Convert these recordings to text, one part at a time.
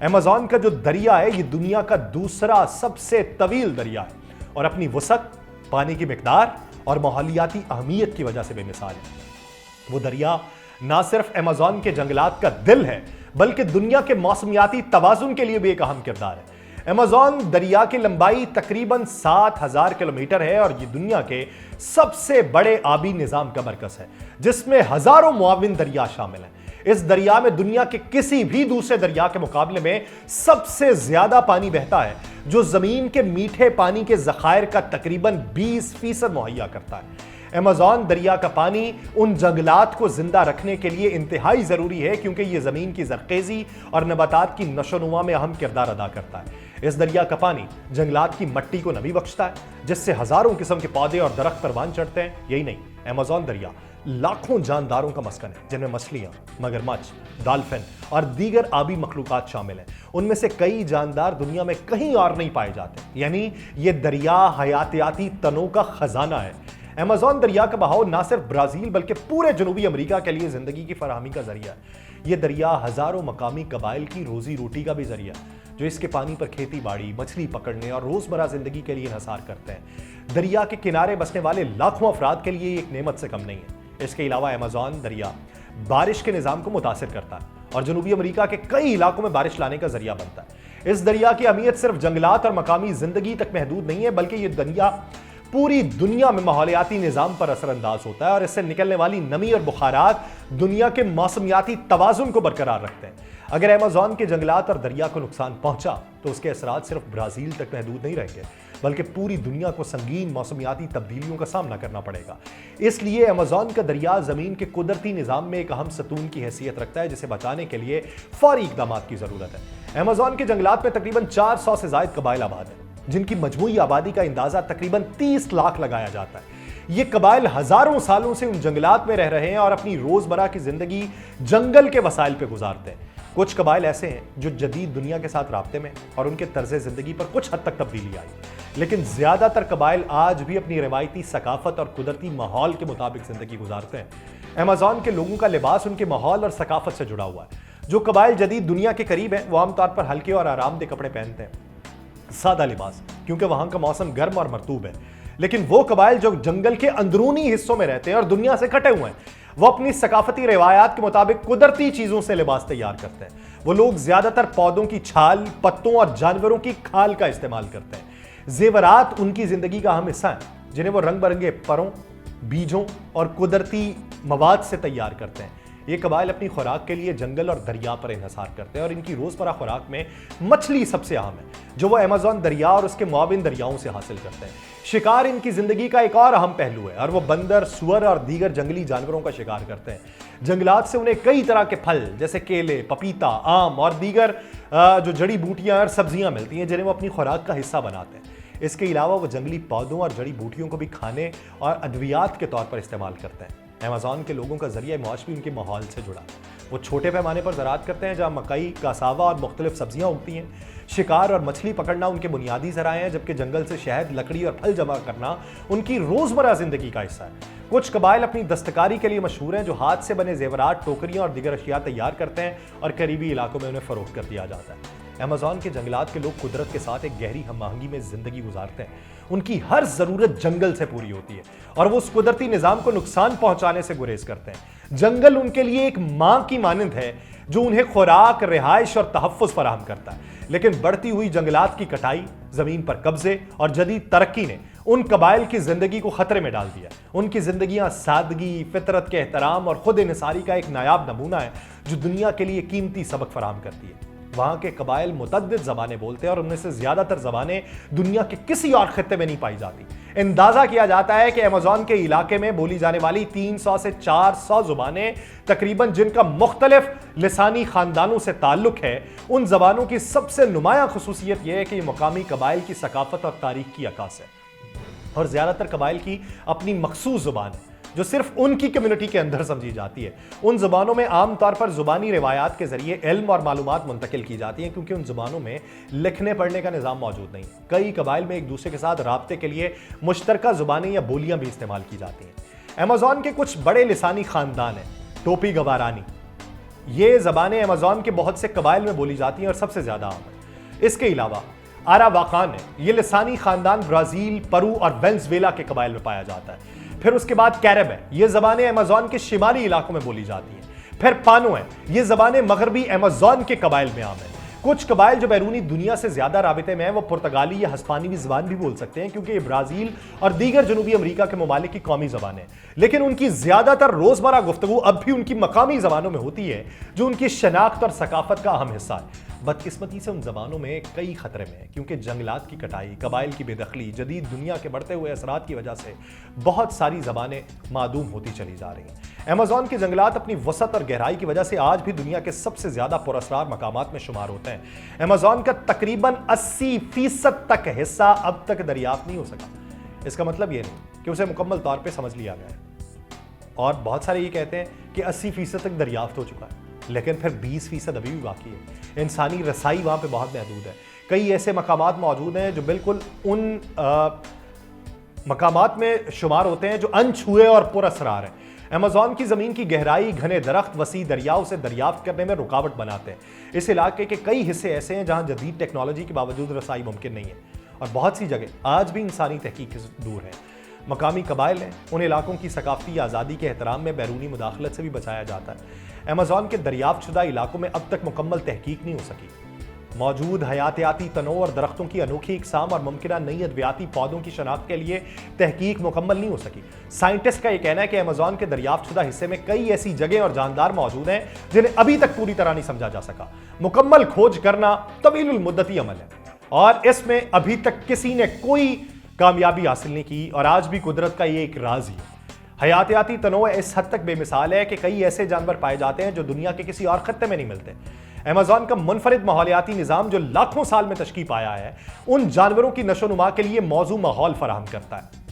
Amazon کا جو دریا ہے یہ دنیا کا دوسرا سب سے طویل دریا ہے اور اپنی وسعت، پانی کی مقدار اور ماحولیاتی اہمیت کی وجہ سے بے مثال ہے۔ وہ دریا نہ صرف ایمیزون کے جنگلات کا دل ہے بلکہ دنیا کے موسمیاتی توازن کے لیے بھی ایک اہم کردار ہے۔ ایمیزون دریا کی لمبائی تقریباً 7000 کلومیٹر ہے اور یہ دنیا کے سب سے بڑے آبی نظام کا مرکز ہے جس میں ہزاروں معاون دریا شامل ہیں۔ اس دریا میں دنیا کے کسی بھی دوسرے دریا کے مقابلے میں سب سے زیادہ پانی بہتا ہے جو زمین کے میٹھے پانی کے ذخائر کا تقریباً 20% مہیا کرتا ہے۔ ایمیزون دریا کا پانی ان جنگلات کو زندہ رکھنے کے لیے انتہائی ضروری ہے کیونکہ یہ زمین کی زرخیزی اور نباتات کی نشو و نما میں اہم کردار ادا کرتا ہے۔ اس دریا کا پانی جنگلات کی مٹی کو نمی بخشتا ہے جس سے ہزاروں قسم کے پودے اور درخت پروان چڑھتے ہیں۔ یہی نہیں، ایمیزون دریا لاکھوں جانداروں کا مسکن ہے جن میں مچھلیاں، مگرمچھ، ڈالفن اور دیگر آبی مخلوقات شامل ہیں۔ ان میں سے کئی جاندار دنیا میں کہیں اور نہیں پائے جاتے، یعنی یہ دریا حیاتیاتی تنوع کا خزانہ ہے۔ ایمیزون دریا کا بہاؤ نہ صرف برازیل بلکہ پورے جنوبی امریکہ کے لیے زندگی کی فراہمی کا ذریعہ ہے۔ یہ دریا ہزاروں مقامی قبائل کی روزی روٹی کا بھی ذریعہ ہے جو اس کے پانی پر کھیتی باڑی، مچھلی پکڑنے اور روزمرہ زندگی کے لیے انحصار کرتے ہیں۔ دریا کے کنارے بسنے والے لاکھوں افراد کے لیے ایک نعمت سے کم نہیں ہے۔ اس کے علاوہ ایمیزون دریا بارش کے نظام کو متاثر کرتا ہے اور جنوبی امریکہ کے کئی علاقوں میں بارش لانے کا ذریعہ بنتا ہے۔ اس دریا کی اہمیت صرف جنگلات اور مقامی زندگی تک محدود نہیں ہے بلکہ یہ دریا پوری دنیا میں ماحولیاتی نظام پر اثر انداز ہوتا ہے اور اس سے نکلنے والی نمی اور بخارات دنیا کے موسمیاتی توازن کو برقرار رکھتے ہیں۔ اگر ایمیزون کے جنگلات اور دریا کو نقصان پہنچا تو اس کے اثرات صرف برازیل تک محدود نہیں رہیں گے بلکہ پوری دنیا کو سنگین موسمیاتی تبدیلیوں کا سامنا کرنا پڑے گا۔ اس لیے ایمیزون کا دریا زمین کے قدرتی نظام میں ایک اہم ستون کی حیثیت رکھتا ہے جسے بچانے کے لیے فوری اقدامات کی ضرورت ہے۔ ایمیزون کے جنگلات میں تقریباً 400 سے زائد قبائل آباد ہیں جن کی مجموعی آبادی کا اندازہ تقریباً 30 لاکھ لگایا جاتا ہے۔ یہ قبائل ہزاروں سالوں سے ان جنگلات میں رہ رہے ہیں اور اپنی روزمرہ کی زندگی جنگل کے وسائل پہ گزارتے ہیں۔ کچھ قبائل ایسے ہیں جو جدید دنیا کے ساتھ رابطے میں اور ان کے طرز زندگی پر کچھ حد تک تبدیلی آئی، لیکن زیادہ تر قبائل آج بھی اپنی روایتی ثقافت اور قدرتی ماحول کے مطابق زندگی گزارتے ہیں۔ ایمیزون کے لوگوں کا لباس ان کے ماحول اور ثقافت سے جڑا ہوا ہے۔ جو قبائل جدید دنیا کے قریب ہیں وہ عام طور پر ہلکے اور آرام دہ کپڑے پہنتے ہیں، سادہ لباس، کیونکہ وہاں کا موسم گرم اور مرطوب ہے۔ لیکن وہ قبائل جو جنگل کے اندرونی حصوں میں رہتے ہیں اور دنیا سے کٹے ہوئے ہیں وہ اپنی ثقافتی روایات کے مطابق قدرتی چیزوں سے لباس تیار کرتے ہیں۔ وہ لوگ زیادہ تر پودوں کی چھال، پتوں اور جانوروں کی کھال کا استعمال کرتے ہیں۔ زیورات ان کی زندگی کا اہم حصہ ہیں جنہیں وہ رنگ برنگے پروں، بیجوں اور قدرتی مواد سے تیار کرتے ہیں۔ یہ قبائل اپنی خوراک کے لیے جنگل اور دریا پر انحصار کرتے ہیں اور ان کی روزمرہ خوراک میں مچھلی سب سے اہم ہے جو وہ ایمیزون دریا اور اس کے معاون دریاؤں سے حاصل کرتے ہیں۔ شکار ان کی زندگی کا ایک اور اہم پہلو ہے اور وہ بندر، سور اور دیگر جنگلی جانوروں کا شکار کرتے ہیں۔ جنگلات سے انہیں کئی طرح کے پھل جیسے کیلے، پپیتا، آم اور دیگر جو جڑی بوٹیاں اور سبزیاں ملتی ہیں جنہیں وہ اپنی خوراک کا حصہ بناتے ہیں۔ اس کے علاوہ وہ جنگلی پودوں اور جڑی بوٹیوں کو بھی کھانے اور ادویات کے طور پر استعمال کرتے ہیں۔ ایمیزون کے لوگوں کا ذریعہ معاش بھی ان کے ماحول سے جڑا ہے۔ وہ چھوٹے پیمانے پر زراعت کرتے ہیں جہاں مکئی، کاساوا اور مختلف سبزیاں اگتی ہیں۔ شکار اور مچھلی پکڑنا ان کے بنیادی ذرائع ہیں جبکہ جنگل سے شہد، لکڑی اور پھل جمع کرنا ان کی روزمرہ زندگی کا حصہ ہے۔ کچھ قبائل اپنی دستکاری کے لیے مشہور ہیں جو ہاتھ سے بنے زیورات، ٹوکریاں اور دیگر اشیاء تیار کرتے ہیں اور قریبی علاقوں میں انہیں فروخت کر دیا جاتا ہے۔ ایمیزون کے جنگلات کے لوگ قدرت کے ساتھ ایک گہری ہم آہنگی میں زندگی گزارتے ہیں۔ ان کی ہر ضرورت جنگل سے پوری ہوتی ہے اور وہ اس قدرتی نظام کو نقصان پہنچانے سے گریز کرتے ہیں۔ جنگل ان کے لیے ایک ماں کی مانند ہے جو انہیں خوراک، رہائش اور تحفظ فراہم کرتا ہے۔ لیکن بڑھتی ہوئی جنگلات کی کٹائی، زمین پر قبضے اور جدید ترقی نے ان قبائل کی زندگی کو خطرے میں ڈال دیا۔ ان کی زندگیاں سادگی، فطرت کے احترام اور خود انحصاری کا ایک نایاب نمونہ ہے جو دنیا کے لیے قیمتی سبق فراہم کرتی ہے۔ وہاں کے قبائل متعدد زبانیں بولتے ہیں اور ان میں سے زیادہ تر زبانیں دنیا کے کسی اور خطے میں نہیں پائی جاتی۔ اندازہ کیا جاتا ہے کہ ایمیزون کے علاقے میں بولی جانے والی 300 سے 400 زبانیں تقریباً جن کا مختلف لسانی خاندانوں سے تعلق ہے۔ ان زبانوں کی سب سے نمایاں خصوصیت یہ ہے کہ یہ مقامی قبائل کی ثقافت اور تاریخ کی عکاس ہے اور زیادہ تر قبائل کی اپنی مخصوص زبان ہے جو صرف ان کی کمیونٹی کے اندر سمجھی جاتی ہے۔ ان زبانوں میں عام طور پر زبانی روایات کے ذریعے علم اور معلومات منتقل کی جاتی ہیں کیونکہ ان زبانوں میں لکھنے پڑھنے کا نظام موجود نہیں۔ کئی قبائل میں ایک دوسرے کے ساتھ رابطے کے لیے مشترکہ زبانیں یا بولیاں بھی استعمال کی جاتی ہیں۔ ایمیزون کے کچھ بڑے لسانی خاندان ہیں: ٹوپی گوارانی، یہ زبانیں ایمیزون کے بہت سے قبائل میں بولی جاتی ہیں اور سب سے زیادہ عام ہے۔ اس کے علاوہ آراواکان ہے، یہ لسانی خاندان برازیل، پرو اور وینزویلا کے قبائل میں پایا جاتا ہے۔ پھر اس کے بعد کیرب ہے، یہ زبانیں ایمیزون کے شمالی علاقوں میں بولی جاتی ہیں۔ پھر پانو ہے، یہ زبانیں مغربی ایمیزون کے قبائل میں عام ہیں۔ کچھ قبائل جو بیرونی دنیا سے زیادہ رابطے میں ہیں وہ پرتگالی یا ہسپانوی زبان بھی بول سکتے ہیں، کیونکہ یہ برازیل اور دیگر جنوبی امریکہ کے ممالک کی قومی زبانیں ہیں، لیکن ان کی زیادہ تر روزمرہ گفتگو اب بھی ان کی مقامی زبانوں میں ہوتی ہے، جو ان کی شناخت اور ثقافت کا اہم حصہ ہے۔ بدقسمتی سے ان زبانوں میں کئی خطرے میں ہیں، کیونکہ جنگلات کی کٹائی، قبائل کی بے دخلی، جدید دنیا کے بڑھتے ہوئے اثرات کی وجہ سے بہت ساری زبانیں معدوم ہوتی چلی جا رہی ہیں۔ ایمیزون کے جنگلات اپنی وسعت اور گہرائی کی وجہ سے آج بھی دنیا کے سب سے زیادہ پراسرار مقامات میں شمار ہوتے ہیں۔ ایمیزون کا تقریباً 80% تک حصہ اب تک دریافت نہیں ہو سکا۔ اس کا مطلب یہ نہیں کہ اسے مکمل طور پہ سمجھ لیا گیا ہے، اور بہت سارے یہ کہتے ہیں کہ 80% تک دریافت ہو چکا ہے، لیکن پھر 20% ابھی بھی باقی ہے۔ انسانی رسائی وہاں پہ بہت محدود ہے۔ کئی ایسے مقامات موجود ہیں جو بالکل ان مقامات میں شمار ہوتے ہیں جو انچھوئے اور پر اسرار ہیں۔ ایمیزون کی زمین کی گہرائی، گھنے درخت، وسیع دریا اسے دریافت کرنے میں رکاوٹ بناتے ہیں۔ اس علاقے کے کئی حصے ایسے ہیں جہاں جدید ٹیکنالوجی کے باوجود رسائی ممکن نہیں ہے، اور بہت سی جگہ آج بھی انسانی تحقیق سے دور ہیں۔ مقامی قبائل ہیں، ان علاقوں کی ثقافتی آزادی کے احترام میں بیرونی مداخلت سے بھی بچایا جاتا ہے۔ ایمیزون کے دریافت شدہ علاقوں میں اب تک مکمل تحقیق نہیں ہو سکی۔ موجود حیاتیاتی تنوع اور درختوں کی انوکھی اقسام اور ممکنہ نئی ادویاتی پودوں کی شناخت کے لیے تحقیق مکمل نہیں ہو سکی۔ سائنٹسٹ کا یہ کہنا ہے کہ ایمیزون کے دریافت شدہ حصے میں کئی ایسی جگہیں اور جاندار موجود ہیں جنہیں ابھی تک پوری طرح نہیں سمجھا جا سکا۔ مکمل کھوج کرنا طویل المدتی عمل ہے، اور اس میں ابھی تک کسی نے کوئی کامیابی حاصل نہیں کی، اور آج بھی قدرت کا یہ ایک راز ہی ہے۔ حیاتیاتی تنوع اس حد تک بے مثال ہے کہ کئی ایسے جانور پائے جاتے ہیں جو دنیا کے کسی اور خطے میں نہیں ملتے۔ ایمیزون کا منفرد ماحولیاتی نظام جو لاکھوں سال میں تشکیل پایا ہے، ان جانوروں کی نشو و نما کے لیے موزوں ماحول فراہم کرتا ہے۔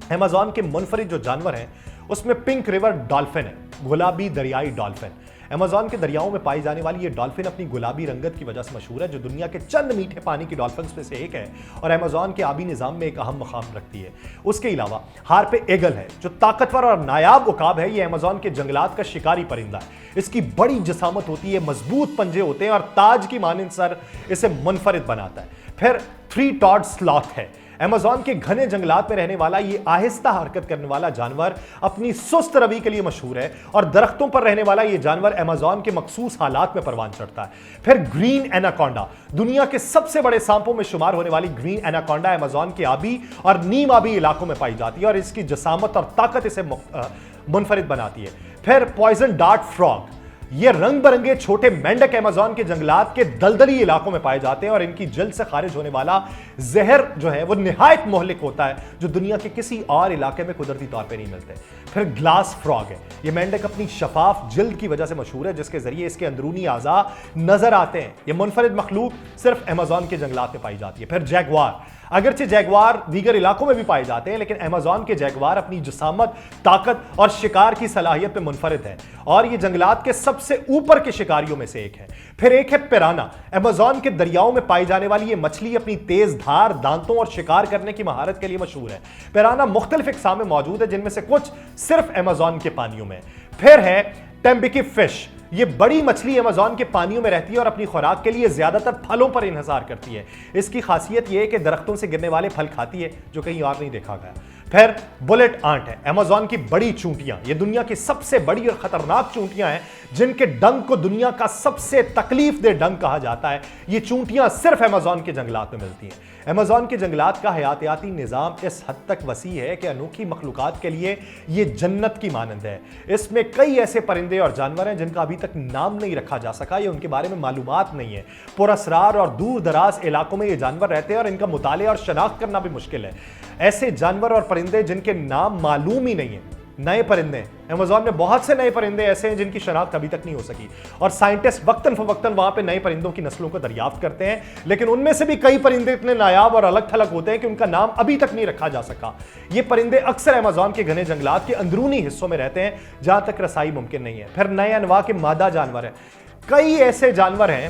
ایمیزون کے منفرد جو جانور ہیں اس میں پنک ریور ڈالفن ہے، گلابی دریائی ڈالفن۔ ایمیزون کے دریاؤں میں پائی جانے والی یہ ڈالفن اپنی گلابی رنگت کی وجہ سے مشہور ہے، جو دنیا کے چند میٹھے پانی کی ڈالفنز میں سے ایک ہے، اور ایمیزون کے آبی نظام میں ایک اہم مقام رکھتی ہے۔ اس کے علاوہ ہارپے ایگل ہے، جو طاقتور اور نایاب عقاب ہے۔ یہ ایمیزون کے جنگلات کا شکاری پرندہ ہے۔ اس کی بڑی جسامت ہوتی ہے، مضبوط پنجے ہوتے ہیں، اور تاج کی مانند سر اسے منفرد بناتا ہے۔ پھر 3 ٹاڈ سلاتھ ہے۔ ایمیزون کے گھنے جنگلات میں رہنے والا یہ آہستہ حرکت کرنے والا جانور اپنی سست روی کے لیے مشہور ہے، اور درختوں پر رہنے والا یہ جانور ایمیزون کے مخصوص حالات میں پروان چڑھتا ہے۔ پھر گرین ایناکونڈا، دنیا کے سب سے بڑے سانپوں میں شمار ہونے والی گرین ایناکونڈا ایمیزون کے آبی اور نیم آبی علاقوں میں پائی جاتی ہے، اور اس کی جسامت اور طاقت اسے منفرد بناتی ہے۔ پھر پوائزن ڈارٹ فراگ، یہ رنگ برنگے چھوٹے مینڈک ایمیزون کے جنگلات کے دلدلی علاقوں میں پائے جاتے ہیں، اور ان کی جلد سے خارج ہونے والا زہر جو ہے وہ نہایت مہلک ہوتا ہے، جو دنیا کے کسی اور علاقے میں قدرتی طور پہ نہیں ملتے۔ پھر گلاس فراگ ہے، یہ مینڈک اپنی شفاف جلد کی وجہ سے مشہور ہے، جس کے ذریعے اس کے اندرونی اعضاء نظر آتے ہیں۔ یہ منفرد مخلوق صرف ایمیزون کے جنگلات میں پائی جاتی ہے۔ پھر جیگوار، اگرچہ جیگوار دیگر علاقوں میں بھی پائے جاتے ہیں، لیکن ایمیزون کے جیگوار اپنی جسامت، طاقت اور شکار کی صلاحیت پہ منفرد ہے، اور یہ جنگلات کے سب سے اوپر کے شکاریوں میں سے ایک ہے۔ پھر ایک ہے پیرانا، ایمیزون کے دریاؤں میں پائی جانے والی یہ مچھلی اپنی تیز دھار، دانتوں اور شکار کرنے کی مہارت کے لیے مشہور ہے۔ پیرانا مختلف اقسام میں موجود ہے، جن میں سے کچھ صرف ایمیزون کے پانیوں میں۔ پھر ہے ٹیمبیکی فش، یہ بڑی مچھلی ایمیزون کے پانیوں میں رہتی ہے اور اپنی خوراک کے لیے زیادہ تر پھلوں پر انحصار کرتی ہے۔ اس کی خاصیت یہ ہے کہ درختوں سے گرنے والے پھل کھاتی ہے، جو کہیں اور نہیں دیکھا گیا۔ پھر بلٹ آنٹ ہے، ایمیزون کی بڑی چونٹیاں، یہ دنیا کی سب سے بڑی اور خطرناک چونٹیاں ہیں، جن کے ڈنگ کو دنیا کا سب سے تکلیف دہ ڈنگ کہا جاتا ہے۔ یہ چونٹیاں صرف ایمیزون کے جنگلات میں ملتی ہیں۔ ایمیزون کے جنگلات کا حیاتیاتی نظام اس حد تک وسیع ہے کہ انوکھی مخلوقات کے لیے یہ جنت کی مانند ہے۔ اس میں کئی ایسے پرندے اور جانور ہیں جن کا ابھی تک نام نہیں رکھا جا سکا یا ان کے بارے میں معلومات نہیں ہے۔ پراسرار اور دور دراز علاقوں میں یہ جانور رہتے ہیں، اور ان کا مطالعہ اور شناخت کرنا بھی مشکل ہے۔ ایسے جانور اور پرندے جن کے نام معلوم ہی نہیں ہیں، نئے پرندے، ایمیزون میں بہت سے نئے پرندے ایسے ہیں جن کی شناخت ابھی تک نہیں ہو سکی، اور سائنٹسٹ وقتاً فوقتاً وہاں پہ نئے پرندوں کی نسلوں کو دریافت کرتے ہیں، لیکن ان میں سے بھی کئی پرندے اتنے نایاب اور الگ تھلگ ہوتے ہیں کہ ان کا نام ابھی تک نہیں رکھا جا سکا۔ یہ پرندے اکثر ایمیزون کے گھنے جنگلات کے اندرونی حصوں میں رہتے ہیں، جہاں تک رسائی ممکن نہیں ہے۔ پھر نئے انواع کے مادہ جانور ہیں، کئی ایسے جانور ہیں